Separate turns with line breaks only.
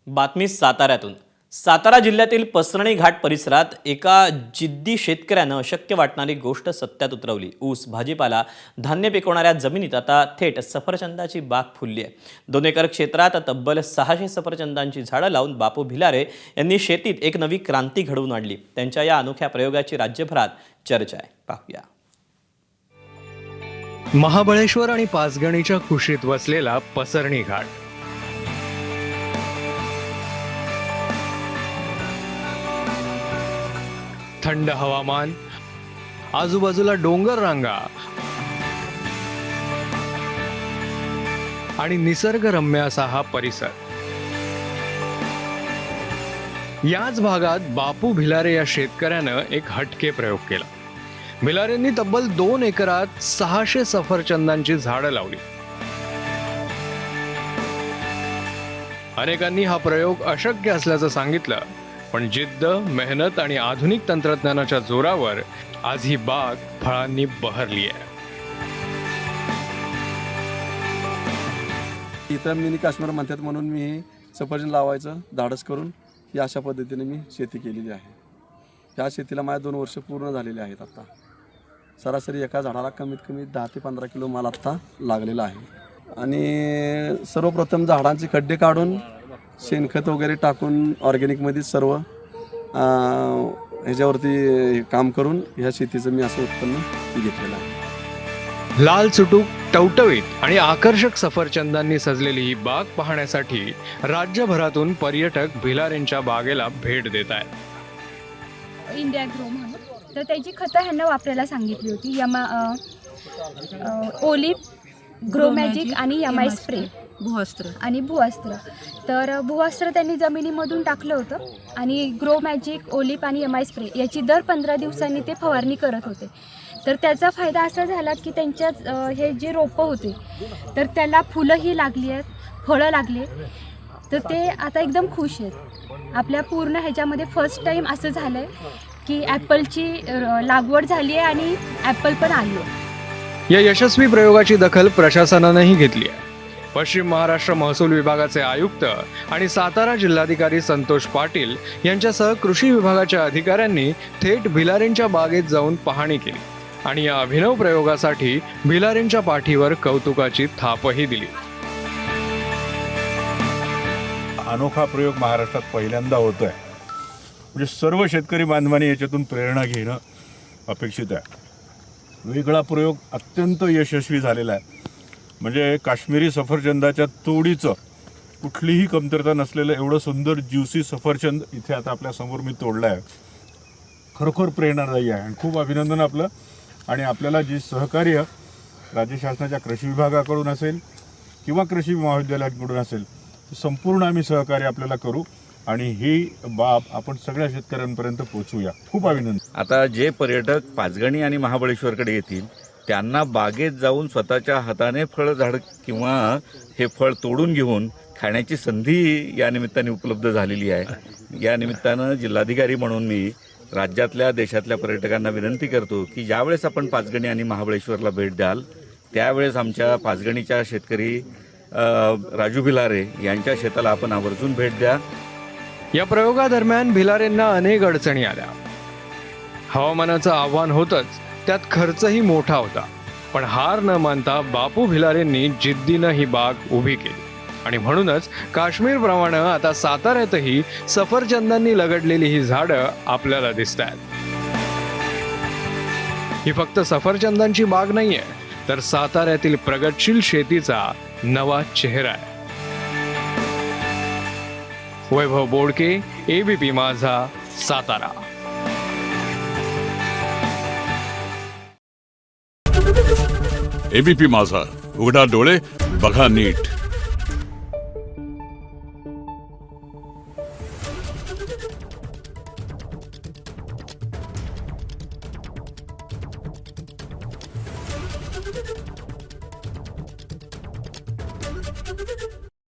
बातमी साताऱ्यातून। सातारा जिल्ह्यातील पसरणी घाट परिसरात एका जिद्दी शेतकऱ्यानं अशक्य वाटणारी गोष्ट सत्यात उतरवली। ऊस, भाजीपाला, धान्य पिकवणाऱ्या जमिनीत आता थेट सफरचंदाची बाग फुलली आहे। 2 एकर क्षेत्रात तब्बल 600 सफरचंदांची झाडं लावून बापू भिलारे यांनी शेतीत एक नवी क्रांती घडवून आणली। त्यांच्या या अनोख्या प्रयोगाची राज्यभरात चर्चा आहे। पाहूया।
महाबळेश्वर आणि पाचगणीच्या कुशीत वसलेला पसरणी घाट। थंड हवामान, आजूबाजूला डोंगर रांगा आणि निसर्गरम्य असा हा परिसर। याच भागात बापू भिलारे या शेतकऱ्यानं एक हटके प्रयोग केला। भिलारेंनी तब्बल 2 एकरात 600 सफरचंदांची झाडं लावली। अनेकांनी हा प्रयोग अशक्य असल्याचं सांगितलं, पण जिद्द, मेहनत आणि आधुनिक तंत्रज्ञानाच्या जोरावर आज ही बाग फळांनी बहरली आहे।
इतर मिनी काश्मीर म्हणतात म्हणून मी सफरचंद लावायचं धाडस करून ही अशा पद्धतीने मी शेती केलेली आहे। या शेतीला माझ्या 2 वर्ष पूर्ण झालेले आहेत। आता सरासरी एका झाडाला कमीत कमी 10 ते 15 किलो माल आत्ता लागलेला आहे। आणि सर्वप्रथम झाडांचे खड्डे काढून शेणखत वगैरे टाकून ऑर्गॅनिकमध्ये सर्व ह्याच्यावरती काम करून ह्या शेतीचं मी असं उत्पन्न घेतलेलं आहे।
लाल चुटूक, टवटवीत आणि आकर्षक सफरचंदांनी सजलेली ही बाग पाहण्यासाठी राज्यभरातून पर्यटक भिलारेंच्या बागेला भेट देत आहेत।
इंडिया ग्रो म्हणून तर त्याची खतं ह्यांना वापरायला सांगितली होती। ओलिव्ह, ग्रो मॅजिक आणि एमआय स्प्रे, भूअस्त्र आणि भूअस्त्र। तर भूअस्त्र त्यांनी जमिनीमधून टाकलं होतं आणि ग्रो मॅजिक, ओलिव्ह आणि एमआय स्प्रे याची दर 15 दिवसांनी ते फवारणी करत होते। तर त्याचा फायदा असा झाला की त्यांच्यात हे जे रोपं होते तर त्याला फुलंही लागली आहेत, फळं लागले, तर ते आता एकदम खुश आहेत। आपल्या पूर्ण ह्याच्यामध्ये फर्स्ट टाईम असं झालं आहे की ॲपलची लागवड झाली आहे आणि ॲपल पण आली आहे।
या यशस्वी प्रयोगाची दखल प्रशासनानंही घेतली आहे। पश्चिम महाराष्ट्र महसूल विभागाचे आयुक्त आणि सातारा जिल्हाधिकारी संतोष पाटील यांच्यासह कृषी विभागाच्या अधिकाऱ्यांनी थेट भिलारेंच्या बागेत जाऊन पाहणी केली आणि या अभिनव प्रयोगासाठी भिलारेंच्या पाठीवर कौतुकाची थापही दिली।
अनोखा प्रयोग महाराष्ट्रात पहिल्यांदा होतोय, म्हणजे सर्व शेतकरी बांधवांनी याच्यातून प्रेरणा घेणं अपेक्षित आहे। वेगळा प्रयोग अत्यंत यशस्वी झालेला आहे। म्हणजे काश्मीरी सफरचंदाच्या तोडीचं कुठलीही कमतरता नसलेलं एवढं सुंदर ज्युसी सफरचंद इथे आता आपल्या समोर मी तोडलं आहे। खरोखर प्रेरणादायी आहे आणि खूप अभिनंदन आपलं। आणि आपल्याला जे सहकार्य राज्य शासनाच्या कृषी विभागाकडून असेल किंवा कृषी महाविद्यालयाकडून असेल, संपूर्ण आम्ही सहकार्य आपल्याला करू आणि ही बाब आपण सगळ्या शेतकऱ्यांपर्यंत पोहोचूया। खूप अभिनंदन।
आता जे पर्यटक पाचगणी आणि महाबळेश्वरकडे येतील त्यांना बागेत जाऊन स्वतःच्या हाताने फळ झाड किंवा हे फळ तोडून घेऊन खाण्याची संधी या निमित्ताने उपलब्ध झालेली आहे। या निमित्तानं जिल्हाधिकारी म्हणून मी राज्यातल्या देशातल्या पर्यटकांना विनंती करतो की ज्यावेळेस आपण पाचगणी आणि महाबळेश्वरला भेट द्याल त्यावेळेस आमच्या पाचगणीच्या शेतकरी राजू भिलारे यांच्या शेताला आपण आवर्जून भेट द्या।
या प्रयोगादरम्यान भिलारेंना अनेक अडचणी आल्या। हवामानाचं आव्हान होतंच, त्यात खर्चही मोठा होता, पण हार न मानता बापू भिलारेंनी जिद्दीनं ही बाग उभी केली आणि म्हणूनच काश्मीरप्रमाणे आता साताऱ्यातही सफरचंदांनी लगडलेली ही झाडं आपल्याला दिसतात। ही फक्त सफरचंदांची बाग नाहीये, तर साताऱ्यातील प्रगतशील शेतीचा नवा चेहरा आहे। वैभव बोडके, एबीपी माझा, सातारा।
एबीपी माझा, उघडा डोळे बघा नीट।